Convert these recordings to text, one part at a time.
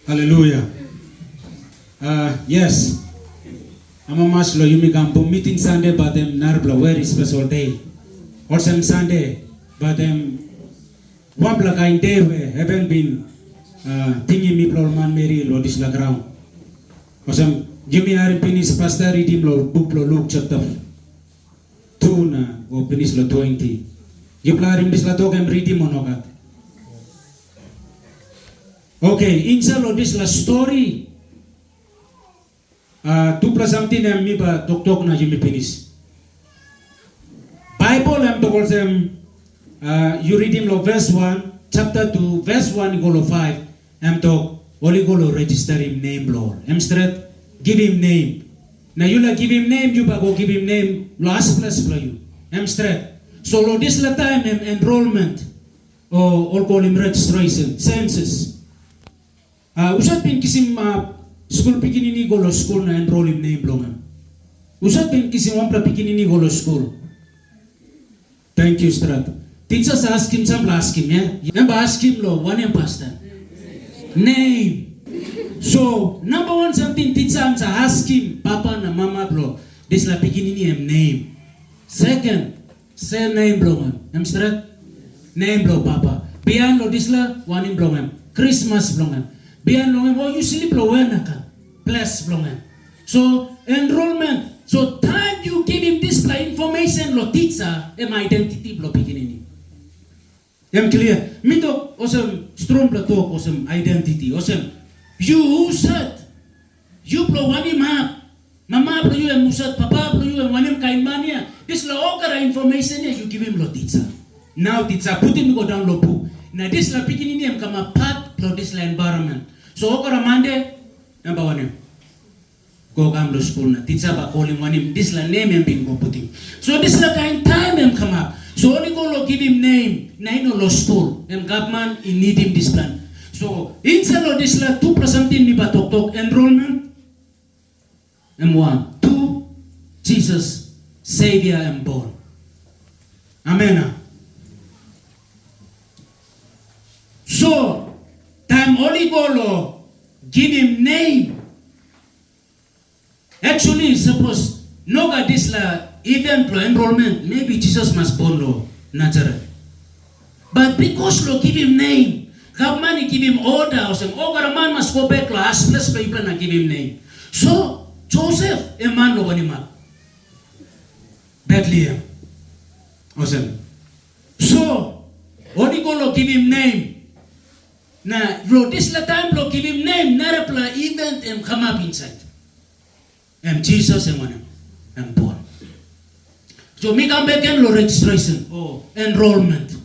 Hallelujah. Yes. I'm a maslo yumi kampo meeting Sunday but them narbla very special day. Or some Sunday but them wabla kain day where haven't been thingy me man Mary Lordis la ground. Or some Jimmy Ari Pinis Pastor reading lo book lo Luke chapter 2 na o Pinis lo 20. Giplarim bis la tokem reading monogat. Okay, inside of this la story. 2 plus something em mi ba tok na Jimmy Pinis. Bible em to them you read him lo verse 1, chapter 2, verse 1 go lo 5, em to only go lo register him name Lord. Em straight give him name. Now you la give him name, you ba go give him name last plus for you. Em straight. So lo this la time em enrollment or call him registration, census. Usat pin kisim school pikinini golo school na enroll him name blongan. Usat pin kisim wampla pikinini golo school. Thank you, Strat. Teachers ask him some ask him, yeah? Number ask him lo, one em pastor. Name. So number one something teachers ask him, Papa na Mama bro, this la pikinini em name. Second, say name blongan. Em Strat? Name blo Papa. Beyond lo this la one em blongan. Christmas blongan. Biyan long mo usually blowen ka plus blongan. So enrollment. So time you give him this information lo teacher em identity blo pikinini. Em clear. Mito osem strong blo talk osem identity osem you said you blo wani map. Mama blo you em usat papa blo you em wanim kain mania. This lo okara information you give him lo teacher. Now teacher put him go down lo book. Na this la pikinini em kama part lo this la environment. So okara Monday, number one, go come to school na. Teacher ba calling one him. This la name him being go putting. So this la kind time him come up. So only go lo give him name. Na ino lo school. Em government in need him this plan. So inside lo this la 2 plus something mi ba tok enrollment. Em 1, 2, Jesus Savior em born. Amen. So time only go lo give him name. Actually, suppose no got this la even pro enrollment. Maybe Jesus must born lo Nazareth. But because lo give him name, government give him order. Or some man must go back to us. Plus people na give him name. So Joseph a man lo wanima Bethlehem. Awesome. So only go lo give him name. Na lo this la time lo give him name narapla event em come up inside. Jesus em one em born. So me come back and lo registration enrollment.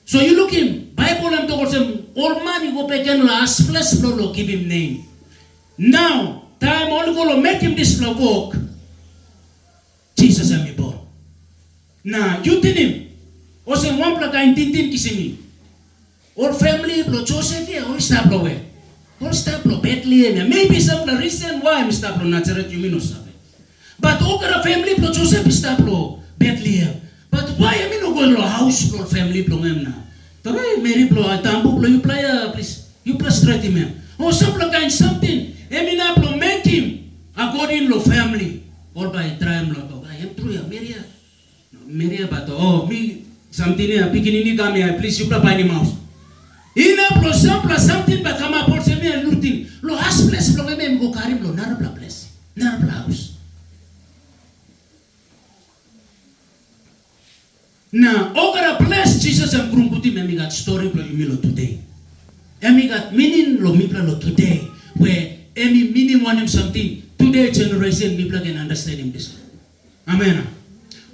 So you look him Bible em to sem all man you go back and last plus lo give him name. Now time all go lo make him this lo walk. Jesus em born. Now you tell him o sem one plaka intintin kisimi. Or family blo Joseph here, or stop blo where? Or stop blo Bethlehem. Maybe some the reason why I'm stop blo Nazareth you mean no sabe. But okara family blo Joseph stop blo Bethlehem. But why I mean no go lo house blo family blo ngem na. Toray Mary blo tambo blo you play please. You plus straight him. Or some blo kind something. Emina blo make him according lo family. Or by tribe blo to. I am true ya Maria but me something ya pikinini kami please you play ni mouse. Ina plus something ba kama por se me looting. Lo has place lo me go karim lo narabla place. Narabla house. Na ogara place Jesus am grumputi me got story lo yumilo today. Emi got meaning lo mipla lo today where emi meaning one him something. Today generation mipla can understand him this. Amen.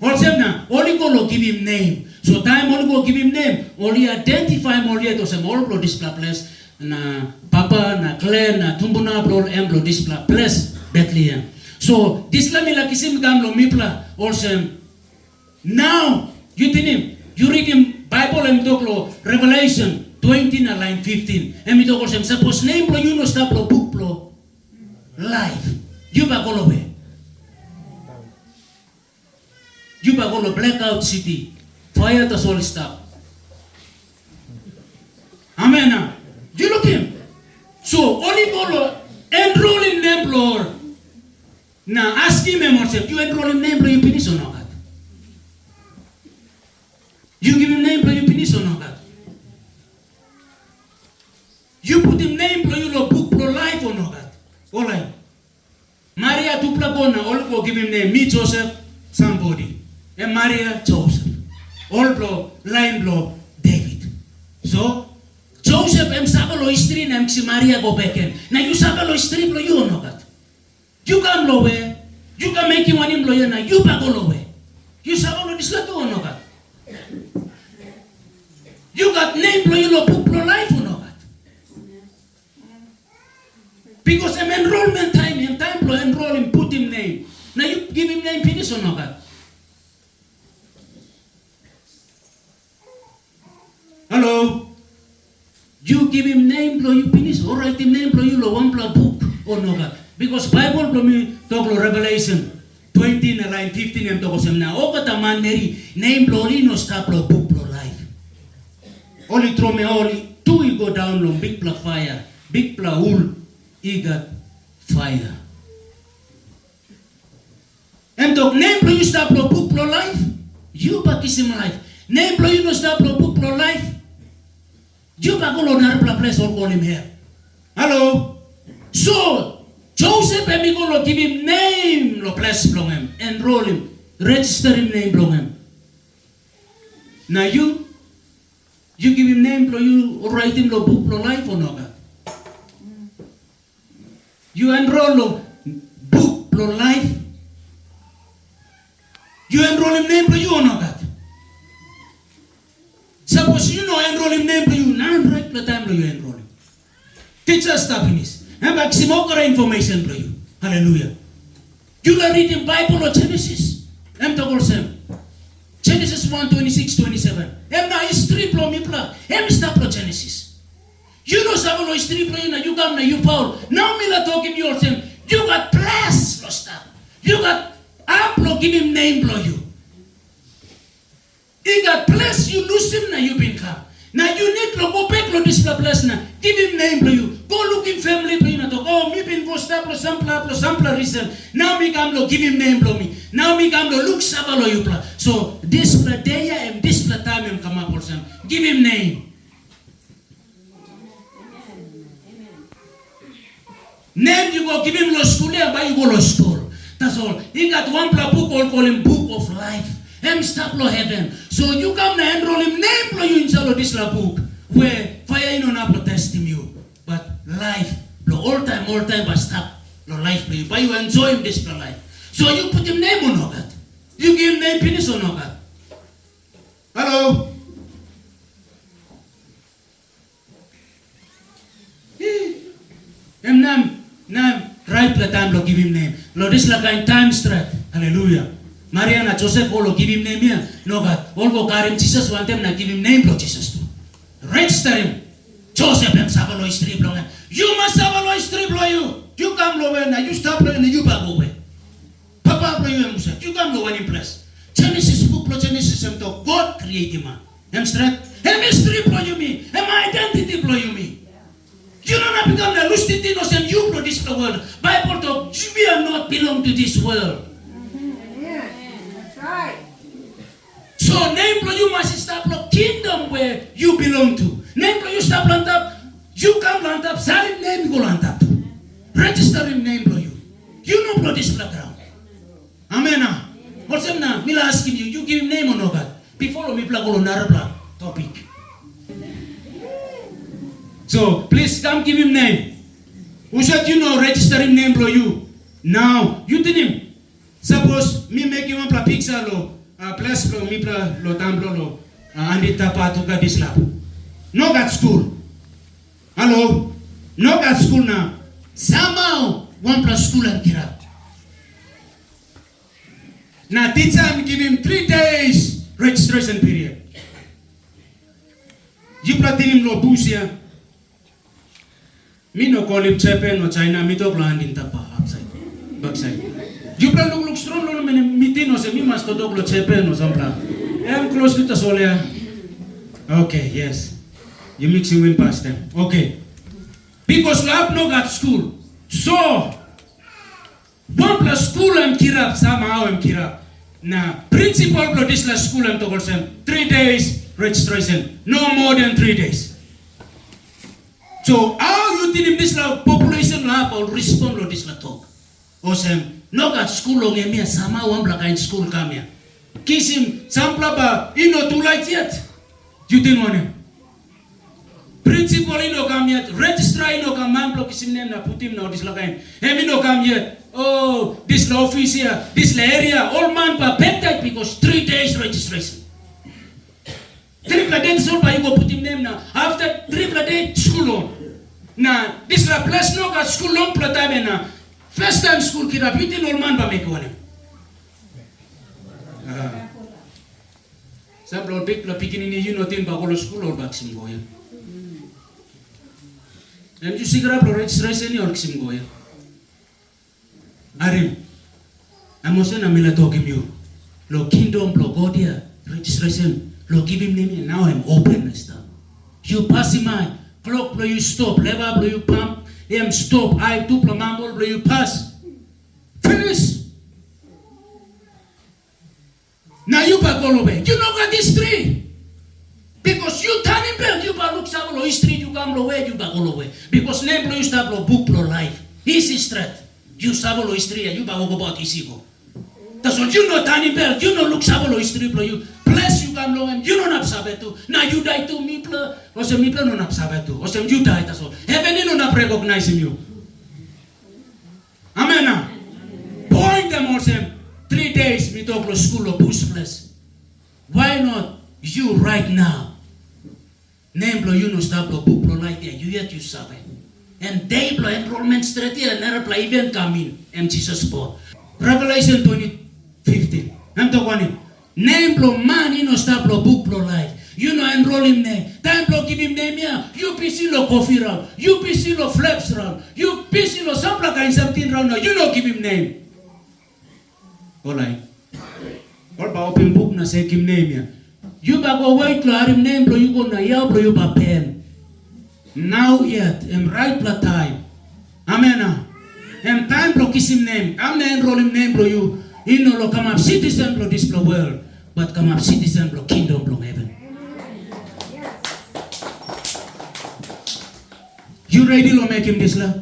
Also na only go lo give him name. So time only go give him name. Only identify him only to some all this place na Papa na Claire na Tumbuna bro emblo this place Bethlehem. So this la mila kisim gam lo mipla also now you tell him you read him Bible and talk lo Revelation 20 na line 15. And we talk also suppose name lo you no stop lo book lo life. You ba go lo be. You ba go lo blackout city. Fire the soul stop. Amen. You look him. So, only go enroll in name, Lord. Now, ask him himself, you enroll in name, Lord, you finish or not? You give him name, Lord, you finish or not? You put him name, Lord, you book, Lord, life or not? All right. Maria Tuplagona, all go give him name, me Joseph, somebody. And Maria Joseph. All blow, line blow, David. So, Joseph em sabalo history na si Maria go beken. Na you sabalo history blow you no gat. You come low way. You can make him one him blow na you pa go low way. You sabalo disla to no gat. You got name blow you lo book blow life no gat. Because I'm enrollment time, and time blow enroll him, put him name. Now you give him name finish or no gat. Hello? You give him name, blow you finish, or write him name, blow you lo one blow book or no God. Because Bible blow me talk lo Revelation 20 na line 15 em talk sem na. O kata man Mary name blow no stop blow book blow life. Only throw me only two you go down lo big blow fire, big blow wool, he got fire. Em talk name blow you stop blow book blow life. You back is him life. Name blow you no stop blow book blow life. You back all on our place or call him here. Hello? So, Joseph and me go give him name, lo place belong him, enroll him, register him name belong him. Now you give him name, lo you write him lo book lo life or no? You enroll lo book lo life. You enroll him name lo you or no? Suppose you know enroll him name to you, now right the time you enroll him. Teacher stuff in this. And maximum information to you. Hallelujah. You can read in Bible or Genesis. I'm talking about Genesis 1:26-27. I'm not history blow me plug. I'm stop lo Genesis. You know some of history blow you come na you Paul. Now me la talking yourself. You got plus lo stop. You got up lo give him name blow you. He got place, you lose him, now you been come. Now you need to go back to this place now. Give him name to you. Go look in family to you. Oh, me been go stop for some reason. Now me come to give him name to me. Now me come to look sabalo you plan. So this day and this time him come up for some. Give him name. Name you go give him lo school and buy you go lo school. That's all. He got one book call him Book of Life. Hem stop lo heaven. So you come na enroll him name lo you inside this la book where fire in on up protest him you. But life lo all time but stop lo life lo you. But you enjoy him this life. So you put him name on God. You give him name finish on God. Hello? Hem name right the time lo give him name. Lo this la kind time straight. Hallelujah. Mariana, Joseph, all give him name here. No God. All go carry him Jesus one time na give him name bro Jesus too. Register him. Joseph him sabalo history bro. You must sabalo history bro you. You come low na you stop low and you back away. Papa bro you him say. You come low one in place. Genesis book bro Genesis him to God create him. Him straight. Him history bro you me. Him identity bro you me. You don't have become the lusty thing and you bro this world. Bible talk. We are not belong to this world. Right. So name you must stop the kingdom where you belong to. Name you stop on top. You come on top. Salim name go on top. Register him name you. You know this background. Amen. What's him now? Mila asking you. You give him name or no God? Before me plug on another topic. So please come give him name. Who said you know register him name you? Now you did him. Suppose me make you one picture lo plus lo mi lo tamblo lo andita patuka dislap. No got school. Hello? No got school now. Somehow one plus school and get up. Now teacher give him 3 days registration period. You platin him lo busia. Me no call him Japan or China. Me talk lo andin tapa upside, backside. You plan to look strong no meeting no se mi mas to dog lo chepe no sampla. I'm close to the solia. Okay, yes. You mix you in past them. Okay. Because lo have no got school. So, one plus school am kirap, somehow am kirap. Na principal blo this la school am tokol sem 3 days registration, no more than 3 days. So how you think this la population la or respond lo this la talk? O sem no got school lo ngemia sama wan bla kain school kamia. Kisim sampla ba ino tulai yet. You think one? Principal ino kam yet, registrar ino kam mamplo kisim nem na putim na this la kain. Hem ino kam yet. Oh, this la office here, this la area, all man pa better because 3 days registration. Triple day so pa you go put him name na. After triple day school on. Na this la place no got school long plata na. First time school kira beauty all man pa make one. Sa blood big la picking in you nothing pa go school or back sim go ya. And you see grab registration or sim go ya. Arim, Amosen Amila talking you. Lo kingdom, lo Godia, registration, lo give him name, now I'm open and stuff. You pass him my clock, blow you stop, lever, blow you pump, stop, I do plamamble, blow you pass. Finish. Now you back all away. You know got this three. Because you turn in back, you back look sablo history, you come away, you back all away. Because name blow you start blow book blow life. Easy straight. You sabolo history, you bago about isigo. That's what you know tani bell, you know look sabolo history blow you. Bless you come low and you don't have sabetu. Now you die to me play, or some people don't have sabetu, or some you die, that's all. Heaven don't have recognizing you. Amen. Point them or some 3 days we talk to school or bush place. Why not you right now? Name blow you know stop blow book blow like that, you yet you sabe. And they blow enrollment straight here, and never play even come in. And Jesus sport. Revelation 20:15. I'm talking. Name blow man, you know, stop blow book blow life. You know, enroll him name. Time blow give him name here. You PC lo coffee round. You PC lo flaps round. You PC lo some like in something round now. You know, give him name. Alright. All about open book na say him name here. You ba go wait lo harim name blow you go na ya blow you ba pen. Now yet, am right pla time. Amen. Am time blow kiss him name. I'm the enroll him name blow you. You know, come up citizen blow this blow world. But come up citizen blow kingdom blow heaven. You ready to make him this la?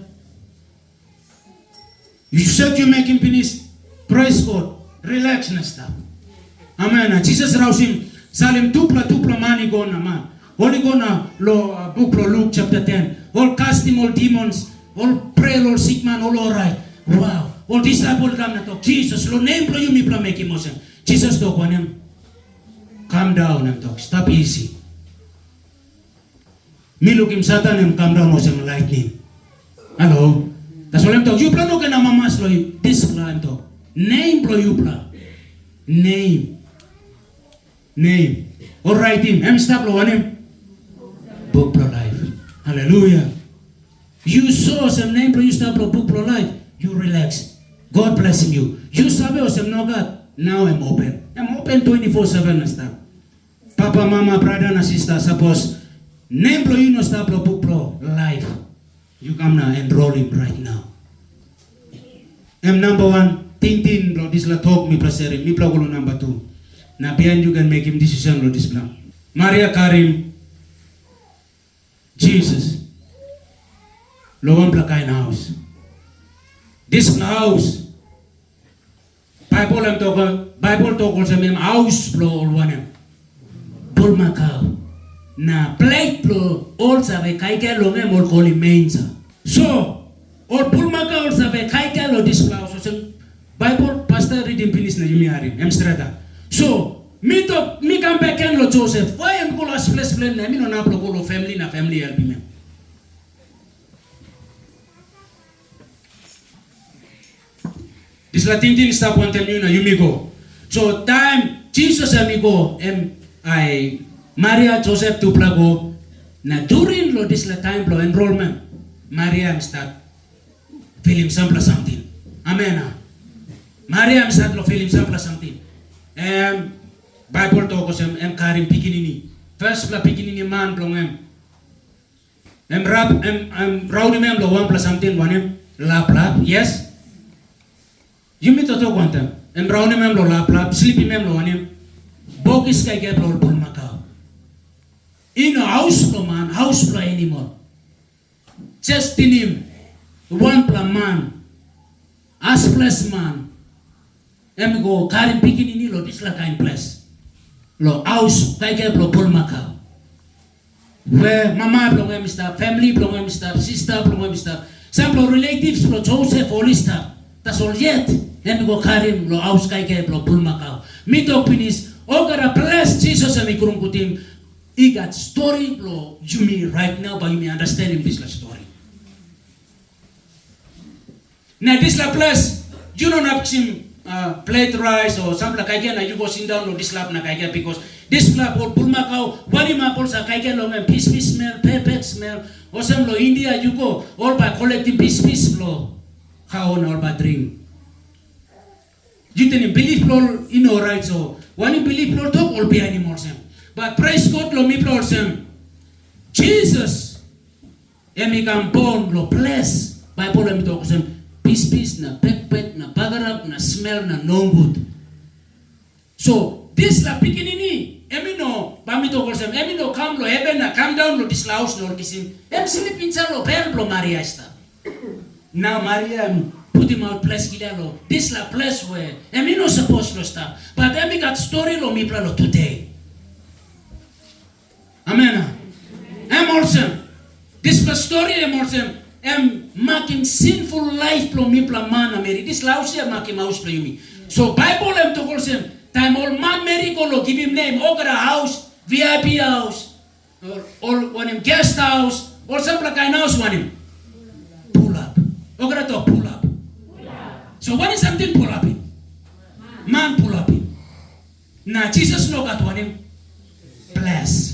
You said you make him finish. Praise God. Relax na stop. Amen. Jesus rouse him. Salim tupla money go na man. Holy gonna lo book lo Luke chapter 10. All casting all demons, all pray, all sick man, all alright. Wow. All disciples come na talk. Jesus, lo name lo you me plan make emotion. Jesus talk on him. Calm down and talk. Stop easy. Me look him Satan and calm down was him lightning. Hello. That's what I'm talk. You plan no na mamas lo you. This plan talk. Name lo you plan. Name. All right him. I'm stop lo on him. Book pro life. Hallelujah. You saw some name pro you start pro book pro life. You relax. God blessing you. You sabe or some no God. Now I'm open. I'm open 24/7 na stop. Papa, mama, brother, na sister, suppose name pro you no start pro book pro life. You come now enroll him right now. I'm number 1. Tintin bro this la talk me praseri. Me pro number 2. Na behind you can make him decision lo this plan. Maria Karim. Jesus, Logan Plakain house. This house, Bible talk also mem house blow all one. Bol Macau. Na plate blow all save kaika lo mem all call him mensa. So, all Bol Macau all save kaika lo this house. So, Bible pastor reading finish na yumi harim. Strata. So, me come back and lo Joseph. Why am go last place plan na me no na go lo family na family help me. This Latin thing stop one tell you na you me go. So time Jesus and me go I Maria Joseph to plago na during lo this la time lo enrollment Maria start feeling something. Amen. Maria start lo feeling something. Bible talk ko sem karim pikinini. First pla pikinini man plong Em rowdy mem lo 1 plus something one em lap. Yes. You meet to quantum. Em rowdy mem lo lap. Sleepy mem lo one em. Bogis kay get lo pulmakaw. In a house lo man, house lo anymore. Just in him. 1 plus man. As plus man. Em go karim picking in lo this la kind plus. Lo house kay get lo pulmakaw. Where mama belong em stop, family belong em stop, sister belong em stop. Some relatives lo Joseph all stop. Tas all yet. Em go karim lo house kay get lo pulmakaw. Mito pinis. Ogara bless Jesus and mikurung kutim. He got story lo you me right now, but you may understand him this la story. Now this la bless. You don't have him plate rice or something like that. You go sit down lo this lap na kaya because this lap or pulmakaw wani mapol sa kaya lo men piece smell, pepper smell. Or some lo India you go all by collecting piece lo how on all by drink. You didn't believe lo you know right so. When you believe Lord talk all be animals him. But praise God lo me Lord him. Jesus emi kam born lo bless. Bible emi talk him peace na pet na bagarap na smell na no good. So this la pikinini emi no bami talk him emi no come lo heaven na come down lo this house no kisim. Em sleep inside lo bel lo Maria esta. Now Maria put him out place lo. This la place where emi no supposed to stop. But emi got story lo mi lo today. Amen. Em also this la story em also em making sinful life lo mi man Mary. This la house making house lo yumi. So Bible em to also time all man Mary go lo give him name ogara house, VIP house, or one him guest house, or some like kind house one him. Pull up. Ogara to pull up. So what is something pull up in? Man pull up in. Now Jesus no got one him. Bless.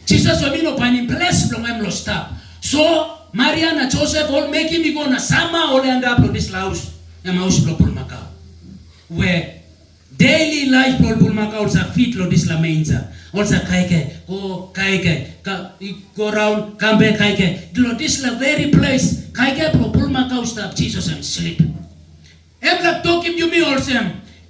Jesus will be no pain bless from him lo stop. So Maria na Joseph all making me go na sama all end up on this house. Em house lo pull maka. Where daily life lo pull maka also fit lo this la menza. Also kaike go round come back kaike. Lo this la very place kaike lo pull maka stop Jesus and sleep. Every talking you me also.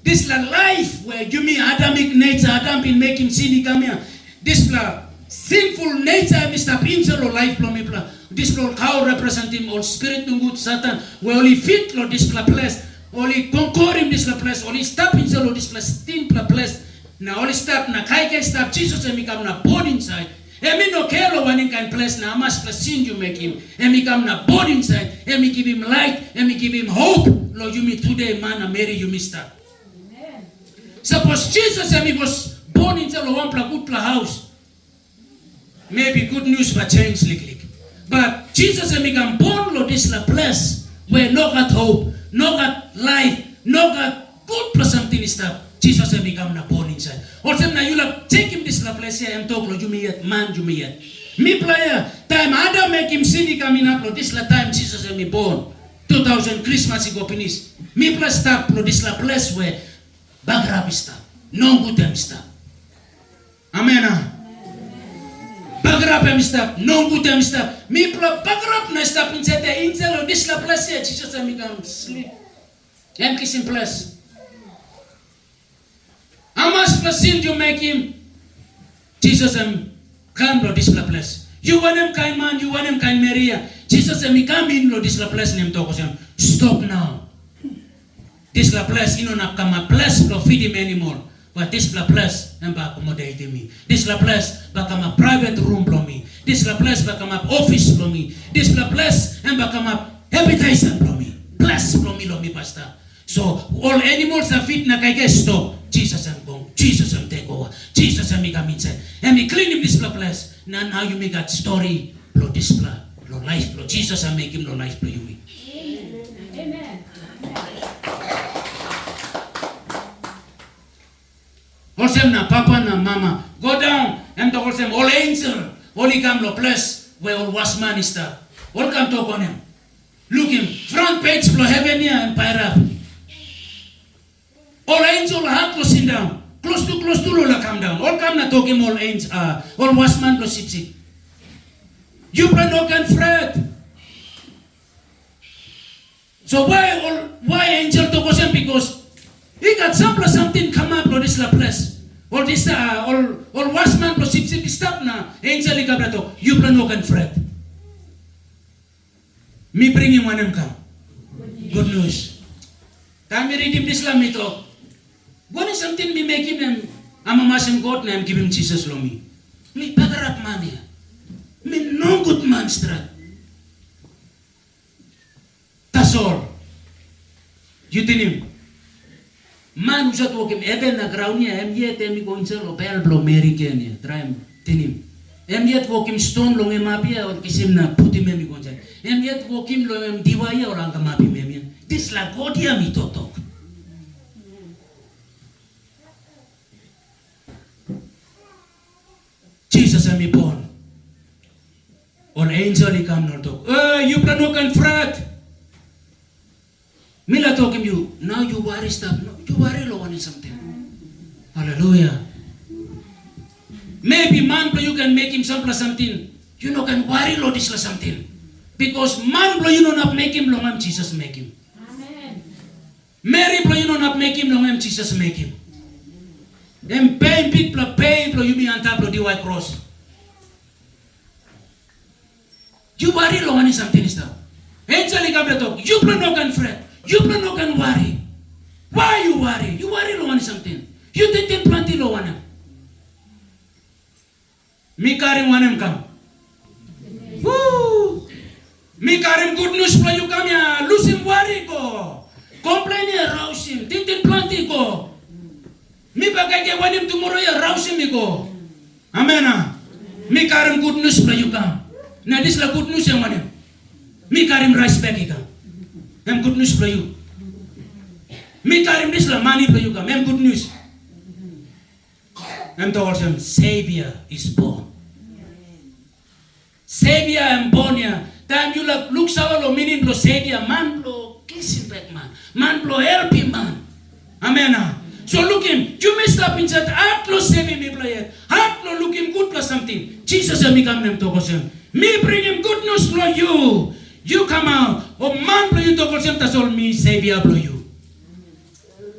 This la life where you me Adamic nature, Adam been making sin come here. This la sinful nature Mr. Pinsel or life from me. This Lord how represent him all spirit no good Satan. Where only fit Lord this la place. Only conquer him this la place. Only stop himself or this place thin la place. Now only stop na kai stop Jesus and become na born inside. Emi no care lo one kind place na mas plus sin you make him. Emi come na born inside. Emi give him light. Emi give him hope. Lord you me today man and Mary you missed that. Amen. Suppose Jesus emi was born inside lo one good house. Maybe good news for change lick. But Jesus emi come born lo this la place where no got hope, no got life, no got good plus something stuff. Jesus emi come na born inside. Also na you la take him this la place here and talk lo you me yet man you me yet. Me player time Adam make him sin coming up lo this la time Jesus emi born. 2000 Christmas ago finish. Me plus stop lo this la place where bagrap stop. No good them stop. Amen. Bagrap em stop. No good them stop. Me plus bagrap na stop inside the inside lo this la place here Jesus emi come sleep. Em kissing place. How much percent you make him? Jesus come to this place. You want him kind man, you want him kind Maria. Jesus come in to this place and talk to him. Stop now. This place, you know, not come a place to feed him anymore. But this place, accommodate me. This place, become a private room for me. This place, become an office for me. This place, become a habitation for me. Bless for me, pastor. So all animals are fit na kaya stop. Jesus go. Jesus take over. Jesus come inside. And me clean him this place. Now you make that story. Lo this lo life. Lo Jesus make him lo life for you. Amen. Also na papa na mama go down and talk also all angel. Only come lo place where all wasman is there. All come talk on him. Look him front page for heaven here and pyra. All angel have to sit down. Close to Lola come down. All come na talk him all angel. All wasman to sit. You no can fret. So why angel to ko siya? Because he got something come up on this place. Or this or wasman plus sip stop na angel ikabla to. You no can fret. Me bring him one come. Good news. Time we read him this lam ito. What is something me make him them? I'm a masim God na give him Jesus lo me. Me pagarap man ya. Me no good man strat. That's all. You tell him. Man usat wokim even na ground niya yet emi ko insel lo pel blo American ya. Try him. Tell him. Yet wokim stone lo mapia or kisim na puti memi ko insel. Yet wokim lo diwaya or ang kamapi memi. This la God ya mi totok. Jesus emi born. Or angel he come not talk. You can fret. Mila talking you. Now you worry stuff. No, you worry lo on something. Hallelujah. Maybe man you can make him something. You know can worry lo this something. Because man you know not make him long Jesus make him. Amen. Mary you know not make him long Jesus make him. Then pain people you be on top of the white cross. You worry lo on something stuff. Angel come talk. You no can fret. You no can worry. Why you worry? You worry lo on something. You think plenty lo on him. Me carry one him come. Woo! Me carry good news for you come here. Lose him worry go. Complain here, rouse him. Think plenty go. Me bagay ke one him tomorrow here, rouse him go. Amen. Me carry good news for you come. Now this la good news yang one him. Me carry him rice back come. Em good news for you. Me carry him this la money for you come. Em good news. Em told him Savior is born. Savior am born here. Time you look sawalo meaning lo Savior man lo kissing back man. Man lo help him man. Amen. So look him. You messed up inside. Heart lo saving me play it. Heart lo look him good plus something. Jesus am come them to him. Me bring him good news for you. You come out. Oh man play you to him tas all me Savior blow you.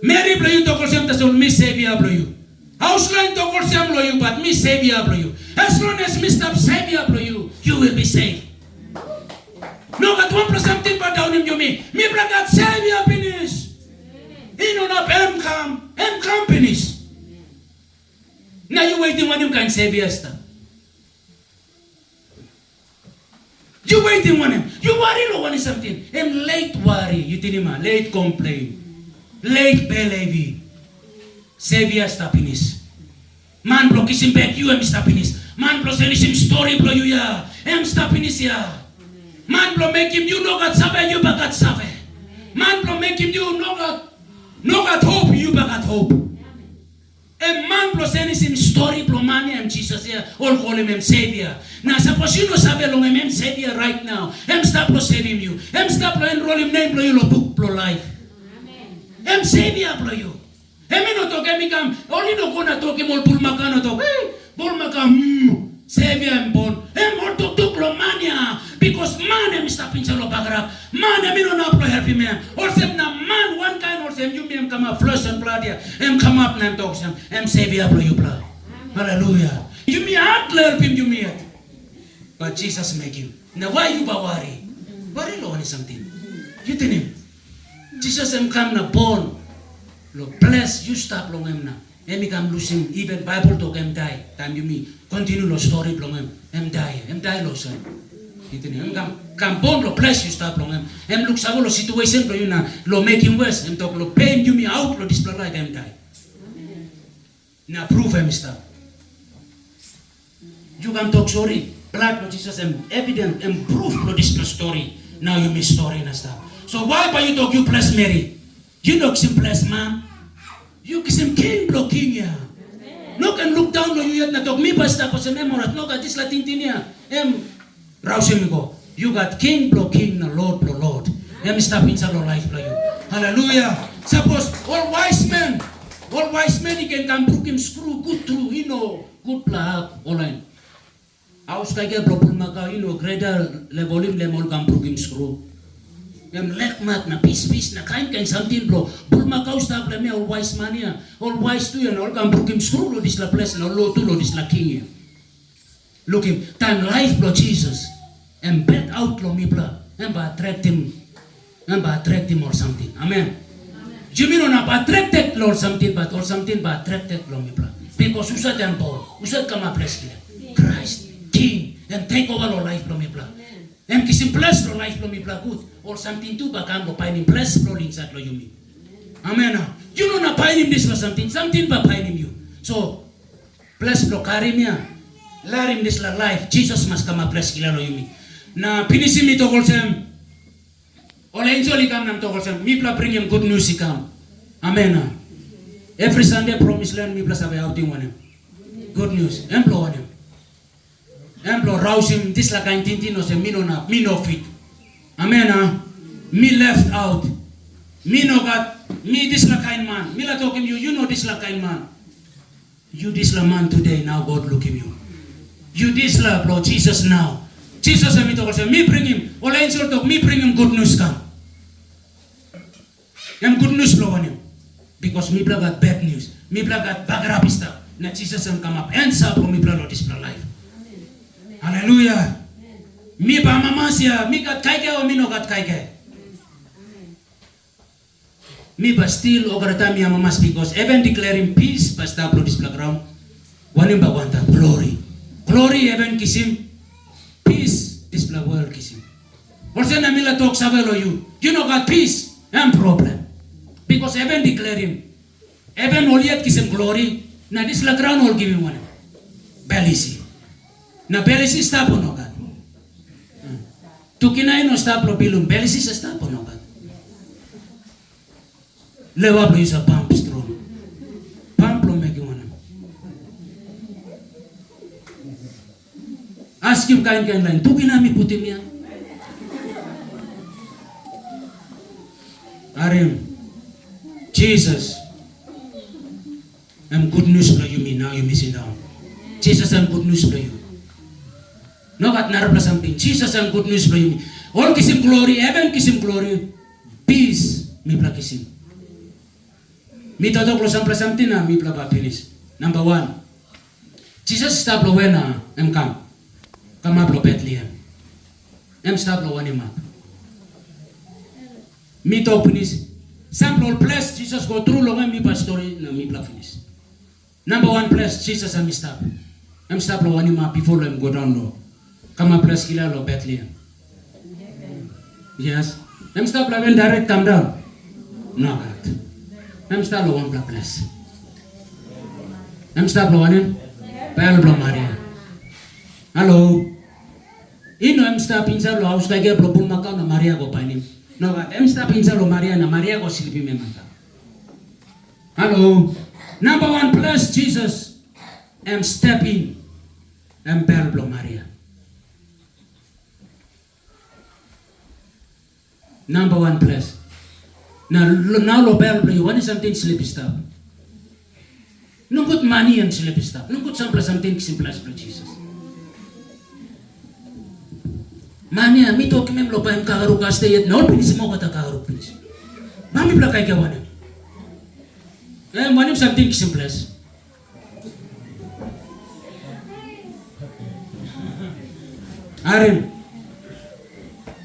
Mary play you to him tas all me Savior blow you. House line to him blow you but me Savior blow you. As long as me stop Savior blow you, you will be saved. No got one plus something but down him you me. Me bring that Savior finish. He no not M come finish. Now you waiting when you can Savior stuff. You waiting on him. You worry no one is something. Him late worry. You tell him late complain. Late believe. Savior happiness. Man block him back you am happiness. Man block send him story blow you ya. Am happiness ya. Man block make him you no got save you back got save. Man block make him you no got hope you back got hope. A man blow send him story blow money am Jesus here. All call him Savior. Now suppose you no save long him Savior right now. Him stop blow saving you. Him stop blow enroll him name blow you lo book blow life. Amen. Him Savior blow you. Him no talk him come. Only no gonna talk him all pulmaka no talk. Hey, pulmaka Savior am born. Him all talk blow mania. Because man him stop in salo bagrap. Man him no na blow help him. Also na man one kind also you me come up flesh and blood here. Him come up na talk him. Him Savior blow you blood. Hallelujah. You me heart help him you me it. But Jesus make him. Now why you worry? Worry lo on something. You tell him. Jesus him come na born. Lo bless you stop long him na. Him come losing even Bible talk him die. Time you me continue lo story long him. Him die lo son. You tell him come born lo bless you stop long him. Him look sa lo situation lo you na lo make him worse. Him talk lo pain you me out lo display life him die. Now prove him stop. You can talk sorry. Blood Lord Jesus and evident and proof for this story. Now you miss story and stuff. So why by you talk you bless Mary? You don't him bless man. You kiss him king blocking ya. No can look down on you yet na talk me by stuff as a memorat. No got this Latin tinia. Rouse him go. You got king blocking na Lord blow Lord. Stop inside your life blow you. Hallelujah. Suppose all wise men he can come brook him screw good through. You know good blah all line. Aus kaya propul maka greater le volume le mol kam prugim screw. Yang lekmat na pis na kain something bro. Bul maka ustab le me all wise mania. All wise tu yan all kam prugim screw lo dis la place no lo tu lo dis la king. Look him, time life bro Jesus. And bet out lo mi bla. And ba attract him or something. Amen. You mean not attracted Lord something, but or something but attracted Lord me blood. Because usad and born, usad come up bless Christ, King, and take over our life Lord me blood. And kisim bless Lord life Lord me blood good, or something too, but I'm buying bless Lord inside Lord you mean. Amen. You know not buying this or something but buying you. So bless Lord carry me, let him this life. Jesus must come up bless Lord you mean. Na pinisim ito kolsem. All angel come nam tokol sam mi pla bring him good news he come. Amen. Every Sunday promise land mi pla sabe outing one him. Good news. Emplo one him. Emplo rouse him this like I tintin no se mi no fit. Amen. Me left out. Me no got me this like kind man. Me la talk him you know this like kind man. You this la man today now God look him you. You this la bro Jesus now. Jesus and me talk say me bring him. All angel talk me bring him good news come. And good news blow on him. Because me got bad news. Me got bagarap stuff. Na Jesus and come up and sa me blood this life. Amen. Hallelujah. Amen. Me ba mama siya me got kaike o me no got kaike. Me ba still over time me mamas because even declaring peace ba stop this background. One him ba want glory. Glory even kisim. Peace this world kisim. Also na mila talk savelo you. You know got peace and problem. Because even declare him. Even oliat kisim glory. Na this la crown will give him one. Belisi. Na belisi stop on God. Tukinay no stop lo bilum. Belisi sa stop on God. Lewa lo isa pump strong. Pump lo make one. Ask him kain line. Tukinami putim ya. Arim. Jesus, I'm good news for you. Me now you miss it down. Jesus, I'm good news for you. No got narap something. Jesus, I'm good news for you. All kisim glory, even kisim glory, peace. Me pla kisim. Me todo klo something na me pla finish. Number one, Jesus stop lo wena em come up lo Bethlehem. Em stop lo wani map. Me to finish. Sample place Jesus go through long mi story na mi bla finish. Number one place Jesus and me stop. I'm stop lo wani ma before them go down low. Come up place kila lo Bethlehem. Yes. I'm stop lo when direct come down. No God. I'm stop lo one place. I'm stop lo wani. Pel blo Maria. Hello. Ino I'm stop inside lo house kaya blo bul makaw na Maria go panim. No, but I'm stopping Salo Maria na Maria go silbi me mata. Hello. Number one place Jesus. I'm stepping. I'm Pablo Maria. Number one place. Now lo Pablo you want something sleepy stuff. No good money and sleepy stuff. No good something simple as Jesus. Mania, mi to kimem lo paim kaharu kaste yet no pinis mo kata kaharu pinis. Mami pla kai kawan. Manim something simple. Arim.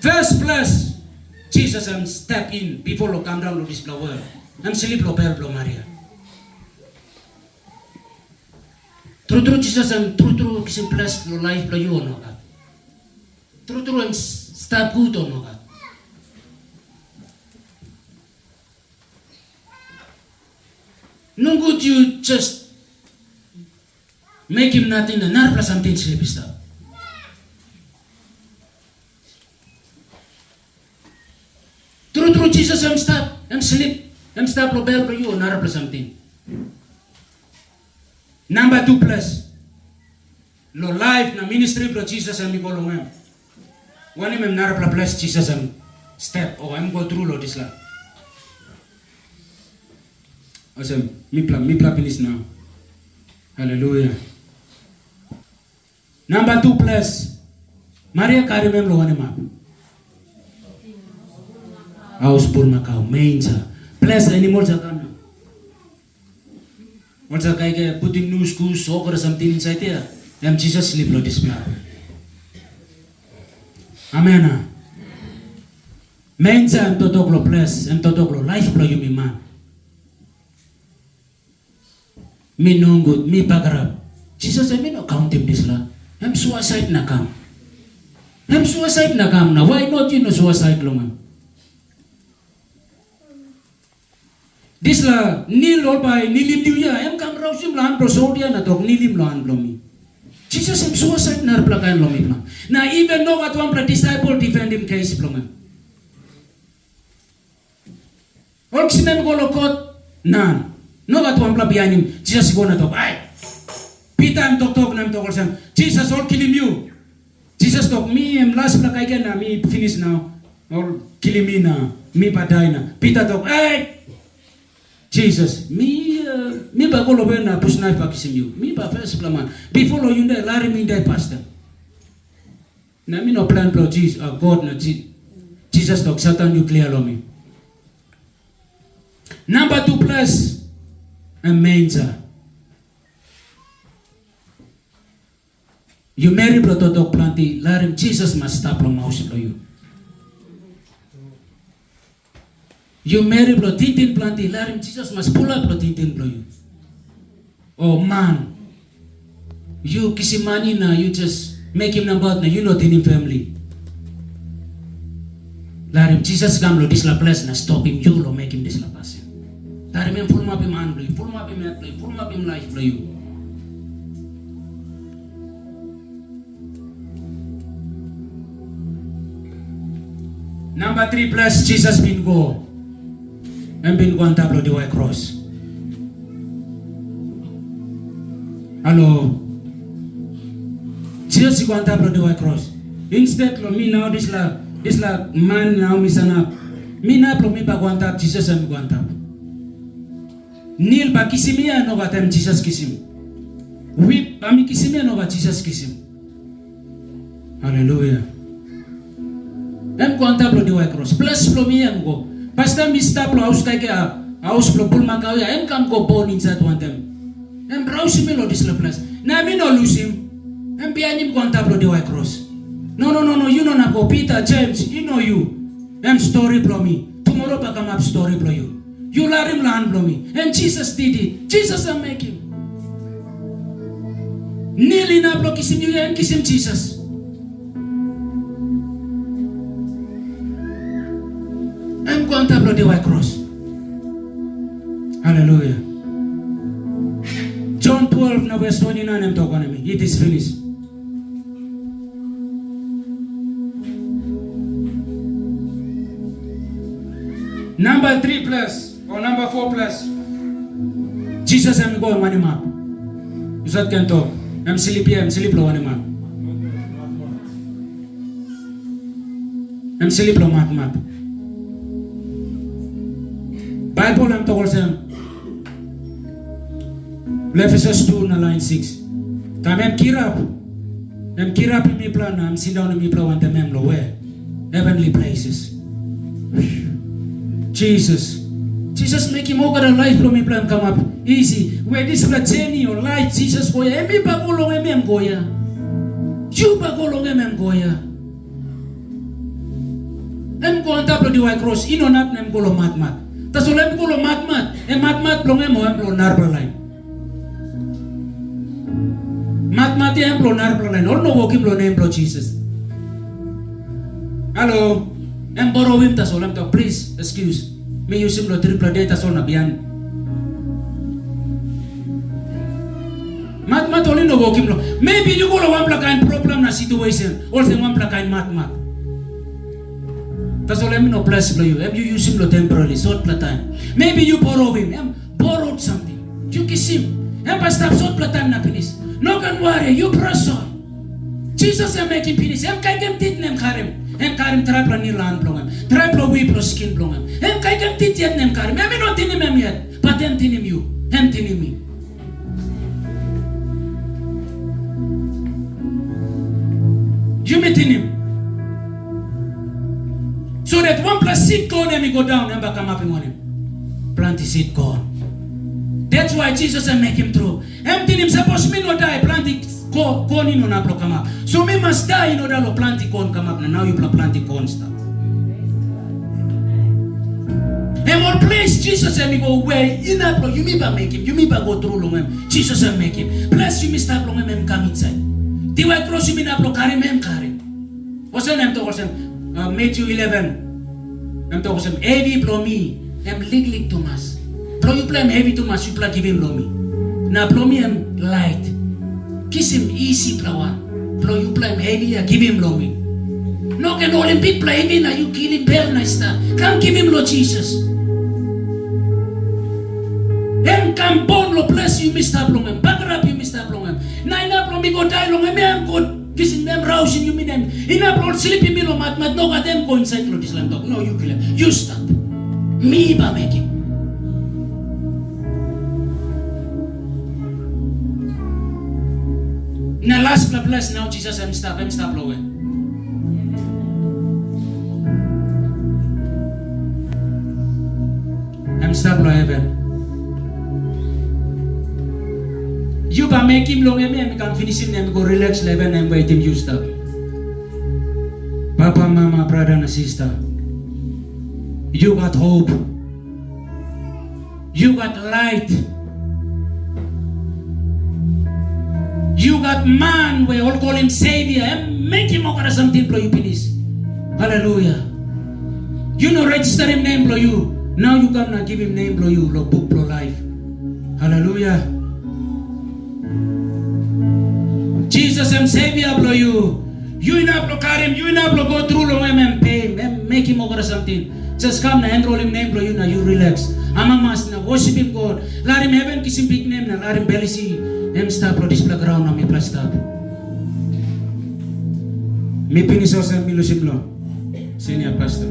First place, Jesus am step in before lo come down lo this flower. Am sleep lo Pablo Maria. True Jesus am true simple lo life lo you no. True and stop good on God. No good you just make him nothing and not plus something sleepy stuff. True Jesus I'm stop and sleep and stop lo bell for you or not plus something. Number two plus lo life na ministry for Jesus and Nicolo him. One of them narap la bless Jesus and step. Oh, I'm go through lo this la. Awesome. Me pla finish now. Hallelujah. Number 2 plus. Maria karimem lo map. House bull macau manger. Plus animal zakana. What's a guy putting news goose or something inside there? Jesus sleep lo display. Amen. Manger am totoklo plus am totoklo life lo you me man. Me no good, me bagrab. Jesus said me no count him this la. I'm suicide na kam. I'm suicide na kam na. Why not you no suicide long? This la nil all by nilim diya. I'm kam rausim lan prosodia na tok nilim lan blomi. Jesus am suicide na plakan lomi plan. Na even no at one disciple defend him case blonga. Oxinem golokot nan. No at one behind him. Jesus gonna talk. Aye. Peter am talk nam talk sam. Jesus all kill him you. Jesus talk me am last plak again na me finish now. All kill me na. Me patay na. Peter talk. Aye. Jesus, me ba golo na push knife pakisim you. Me ba first plaman. Before lo yunda lari me die pastor. Na me no plan pro Jesus. God na Jesus talk Satan you clear lo me. Number 2 plus a manger. You marry prototok planti, larim Jesus must stop long house for you. You marry blo tintin planti, larim Jesus must pull up blo tintin blo you. Oh man, you kisimani na, you just make him number na, you not in him family. Larim Jesus come lo disla bless na stop him, you lo make him disla pass. Larim him full map him hand blo you, full map him head blo you, full map him life blo you. Number 3 plus Jesus been go. And been go on top of the white cross. Hello. Jesus go on top of the white cross. Instead lo me now this la man now me sana. Me na lo me ba go on top Jesus and go on top. Nil ba kisimia no ba tem Jesus kisim. Whip ba mi kisimia no ba Jesus kisim. Hallelujah. Em go on top of the white cross. Plus lo me em go. Basta mi stop lo house kay house lo pul makau ya em kam go born inside one time. Em browse me lo this la plus. Na mi no lose him. Em behind him go on top of the white cross. No, you know na go Peter, James, you know you. Em story blow me. Tomorrow pa come up story blow you. You let him land blow me. And Jesus did it. Jesus am making. Nearly na blow kisim you and kisim Jesus. I'm going to blow the white cross. Hallelujah. John 12, now verse 29, I'm talking to me. It is finished. Number 3 plus, or number 4 plus. Jesus, I'm going one map. You said can talk. I'm sleepy one map. I'm sleepy map. Bible am tokol sa Ephesians 2 na line 6. Tam em kirap in mi plan am sit down in mi plan tam em lo where heavenly places. Jesus make him over the life from mi plan come up easy. Where this la journey or life Jesus goya em bagolong em goya. You bagolong em goya. Em go on top of the white cross ino nat nem golo mat. Tas ulam ko lo matmat plong mo emplo narpal line. Matmat emplo narpal line. Or no wokim lo emplo Jesus. Hello. Em borrowim tas ulam to please excuse. Me use him lo triple data sol na biyan. Matmat only no wokim lo. Maybe you go lo one plakain problem na situation. Or the one plakain matmat. That's all I'm no plus for you. You use him temporarily, short time. Maybe you borrow him. Borrowed something. You kiss him. Stop short time na finish. No can worry. You press on. Jesus am making finish. Kay kem tit nem karim. Karim try plan ni lan plongam. Try plan we pro skin plongam. Kay kem tit yet nem karim. Me no tinim em yet. But em tinim you. Em tinim me. planting him. So that one plus seed corn and he go down and come up on him. Plant the seed corn. That's why Jesus and make him through. Empty him, suppose me no die, plant the corn in on come up. So me must die in order to plant the corn come up. And now you plant the corn stuff. And more place Jesus and me go away. You know, you may make him. You may go through long him. Jesus and make him. Bless you, Mr. Long him come inside. The white cross you may not carry him carry. What's the name to him? Matthew 11. I'm talking some heavy blow me. I'm lig too much. Blow you play him heavy too much. You play give him blow me. Now blow me him light. Kiss him easy blow one. Blow you play him heavy. Give him blow me. No can Olympic play heavy. Now you kill him bell nice time. Come give him Lord Jesus. Hem come born lo bless you Mr. Blongem. Bagger up you Mr. Blongem. Nine up lo me go die long. I'm good. Kissing them, rousing you mean them. Enough Lord sleeping me lo mat no got them go inside Lord Islam dog. No you kill him. You stop. Me ba make him. Now last bless now Jesus I'm stop lo. I'm stop lo heaven. You can make him long and can finish him and go relax level and wait him you stop. Papa, mama, brother and sister. You got hope. You got light. You got man we all call him savior and make him over something for you please. Hallelujah. You know register him name for you. Now you come and give him name for you, book for life. Hallelujah. Jesus and Savior blow you. You enough to carry him, you enough to go through long and pay him, and make him over something. Just come and enroll him name blow you now you relax. I'm a master, worship him God. Let him heaven kiss him big name, let him belly see him stop for this playground on me plus stop. Me finish also me lose him long. Senior pastor.